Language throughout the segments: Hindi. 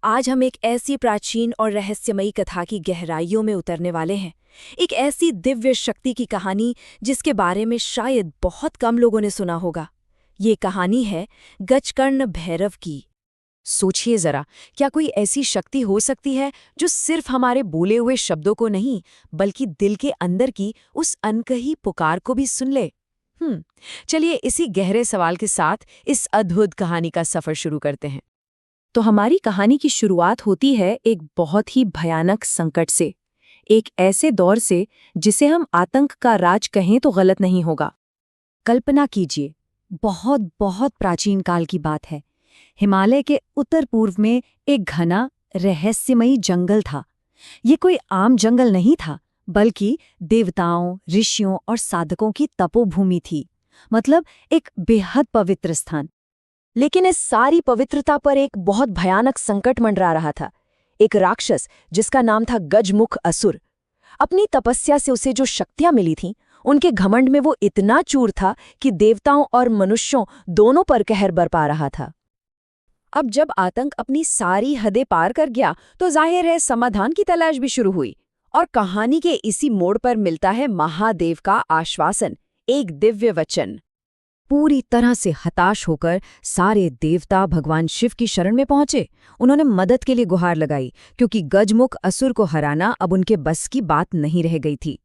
आज हम एक ऐसी प्राचीन और रहस्यमयी कथा की गहराइयों में उतरने वाले हैं। एक ऐसी दिव्य शक्ति की कहानी जिसके बारे में शायद बहुत कम लोगों ने सुना होगा। ये कहानी है गजकर्ण भैरव की। सोचिए जरा, क्या कोई ऐसी शक्ति हो सकती है जो सिर्फ हमारे बोले हुए शब्दों को नहीं बल्कि दिल के अंदर की उस अनकही पुकार को भी सुन ले। चलिए इसी गहरे सवाल के साथ इस अद्भुत कहानी का सफर शुरू करते हैं। तो हमारी कहानी की शुरुआत होती है एक बहुत ही भयानक संकट से, एक ऐसे दौर से जिसे हम आतंक का राज कहें तो गलत नहीं होगा। कल्पना कीजिए, बहुत बहुत प्राचीन काल की बात है। हिमालय के उत्तर पूर्व में एक घना रहस्यमयी जंगल था। ये कोई आम जंगल नहीं था, बल्कि देवताओं, ऋषियों और साधकों की तपोभूमि थी। मतलब एक बेहद पवित्र स्थान। लेकिन इस सारी पवित्रता पर एक बहुत भयानक संकट मंडरा रहा था। एक राक्षस जिसका नाम था गजमुख असुर। अपनी तपस्या से उसे जो शक्तियां मिली थीं, उनके घमंड में वो इतना चूर था कि देवताओं और मनुष्यों दोनों पर कहर बरपा रहा था। अब जब आतंक अपनी सारी हदें पार कर गया तो जाहिर है समाधान की तलाश भी शुरू हुई। और कहानी के इसी मोड़ पर मिलता है महादेव का आश्वासन, एक दिव्य वचन। पूरी तरह से हताश होकर सारे देवता भगवान शिव की शरण में पहुंचे। उन्होंने मदद के लिए गुहार लगाई, क्योंकि गजमुख असुर को हराना अब उनके बस की बात नहीं रह गई थी।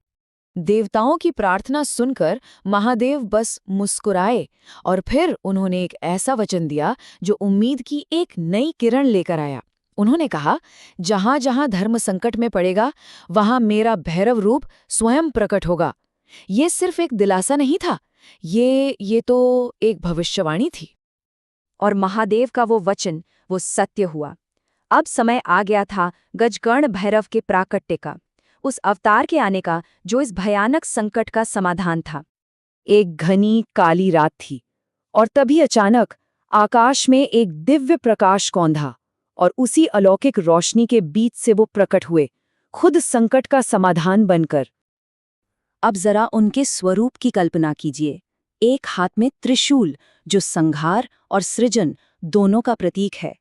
देवताओं की प्रार्थना सुनकर महादेव बस मुस्कुराए और फिर उन्होंने एक ऐसा वचन दिया जो उम्मीद की एक नई किरण लेकर आया। उन्होंने कहा, जहां जहां धर्म संकट में पड़ेगा वहां मेरा भैरव रूप स्वयं प्रकट होगा। ये सिर्फ एक दिलासा नहीं था, ये तो एक भविष्यवाणी थी। और महादेव का वो वचन वो सत्य हुआ। अब समय आ गया था गजकर्ण भैरव के प्राकट्य का, उस अवतार के आने का जो इस भयानक संकट का समाधान था। एक घनी काली रात थी और तभी अचानक आकाश में एक दिव्य प्रकाश कौंधा और उसी अलौकिक रोशनी के बीच से वो प्रकट हुए, खुद संकट का समाधान बनकर। अब जरा उनके स्वरूप की कल्पना कीजिए। एक हाथ में त्रिशूल जो संहार और सृजन दोनों का प्रतीक है।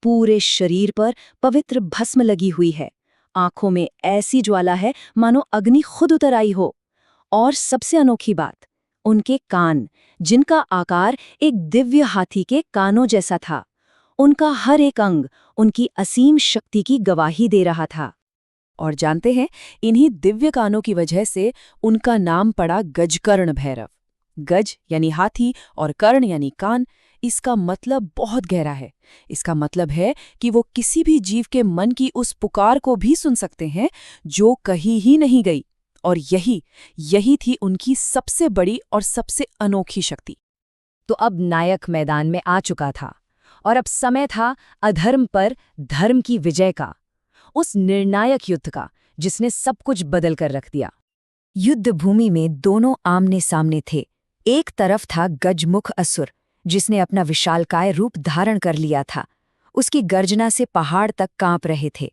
पूरे शरीर पर पवित्र भस्म लगी हुई है। आंखों में ऐसी ज्वाला है मानो अग्नि खुद उतर आई हो। और सबसे अनोखी बात, उनके कान, जिनका आकार एक दिव्य हाथी के कानों जैसा था। उनका हर एक अंग उनकी असीम शक्ति की गवाही दे रहा था। और जानते हैं, इन्हीं दिव्य कानों की वजह से उनका नाम पड़ा गजकर्ण भैरव। गज यानी हाथी और कर्ण यानी कान। इसका मतलब बहुत गहरा है। इसका मतलब है कि वो किसी भी जीव के मन की उस पुकार को भी सुन सकते हैं जो कहीं ही नहीं गई। और यही थी उनकी सबसे बड़ी और सबसे अनोखी शक्ति। तो अब नायक मैदान में आ चुका था और अब समय था अधर्म पर धर्म की विजय का, उस निर्णायक युद्ध का जिसने सब कुछ बदल कर रख दिया। युद्ध भूमि में दोनों आमने सामने थे। एक तरफ था गजमुख असुर, जिसने अपना विशालकाय रूप धारण कर लिया था। उसकी गर्जना से पहाड़ तक कांप रहे थे।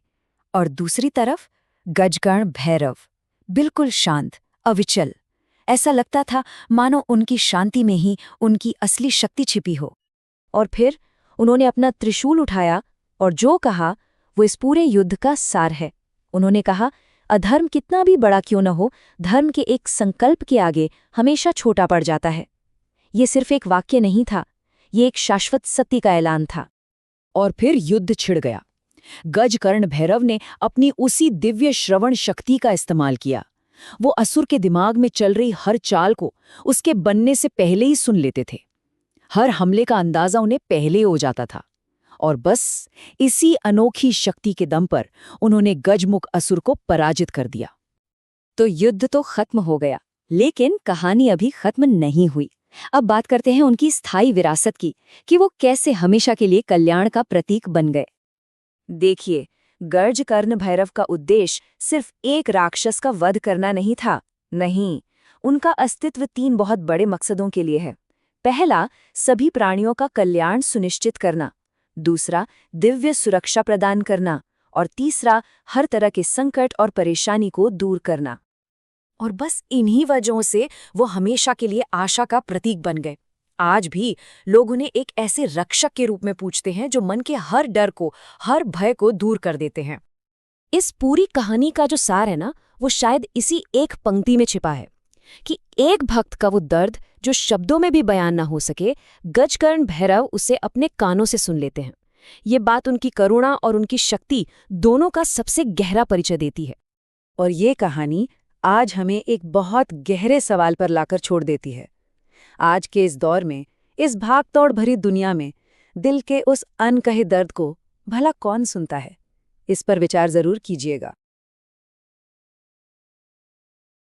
और दूसरी तरफ गजकर्ण भैरव, बिल्कुल शांत, अविचल। ऐसा लगता था मानो उनकी शांति में ही उनकी असली शक्ति छिपी हो। और फिर उन्होंने अपना त्रिशूल उठाया और जो कहा वो इस पूरे युद्ध का सार है। उन्होंने कहा, अधर्म कितना भी बड़ा क्यों न हो, धर्म के एक संकल्प के आगे हमेशा छोटा पड़ जाता है। ये सिर्फ एक वाक्य नहीं था, ये एक शाश्वत सत्य का ऐलान था। और फिर युद्ध छिड़ गया। गजकर्ण भैरव ने अपनी उसी दिव्य श्रवण शक्ति का इस्तेमाल किया। वो असुर के दिमाग में चल रही हर चाल को उसके बनने से पहले ही सुन लेते थे। हर हमले का अंदाजा उन्हें पहले हो जाता था। और बस इसी अनोखी शक्ति के दम पर उन्होंने गजमुख असुर को पराजित कर दिया। तो युद्ध तो खत्म हो गया, लेकिन कहानी अभी खत्म नहीं हुई। अब बात करते हैं उनकी स्थायी विरासत की, कि वो कैसे हमेशा के लिए कल्याण का प्रतीक बन गए। देखिए, गजकर्ण भैरव का उद्देश्य सिर्फ एक राक्षस का वध करना नहीं था। नहीं, उनका अस्तित्व 3 बहुत बड़े मकसदों के लिए है। पहला, सभी प्राणियों का कल्याण सुनिश्चित करना। दूसरा, दिव्य सुरक्षा प्रदान करना। और तीसरा, हर तरह के संकट और परेशानी को दूर करना। और बस इन्हीं वजहों से वो हमेशा के लिए आशा का प्रतीक बन गए। आज भी लोग उन्हें एक ऐसे रक्षक के रूप में पूछते हैं जो मन के हर डर को, हर भय को दूर कर देते हैं। इस पूरी कहानी का जो सार है ना, वो शायद इसी एक पंक्ति में छिपा है कि एक भक्त का वो दर्द जो शब्दों में भी बयान ना हो सके, गजकर्ण भैरव उसे अपने कानों से सुन लेते हैं। ये बात उनकी करुणा और उनकी शक्ति दोनों का सबसे गहरा परिचय देती है। और ये कहानी आज हमें एक बहुत गहरे सवाल पर लाकर छोड़ देती है। आज के इस दौर में, इस भागदौड़ भरी दुनिया में, दिल के उस अनकहे दर्द को भला कौन सुनता है? इस पर विचार जरूर कीजिएगा।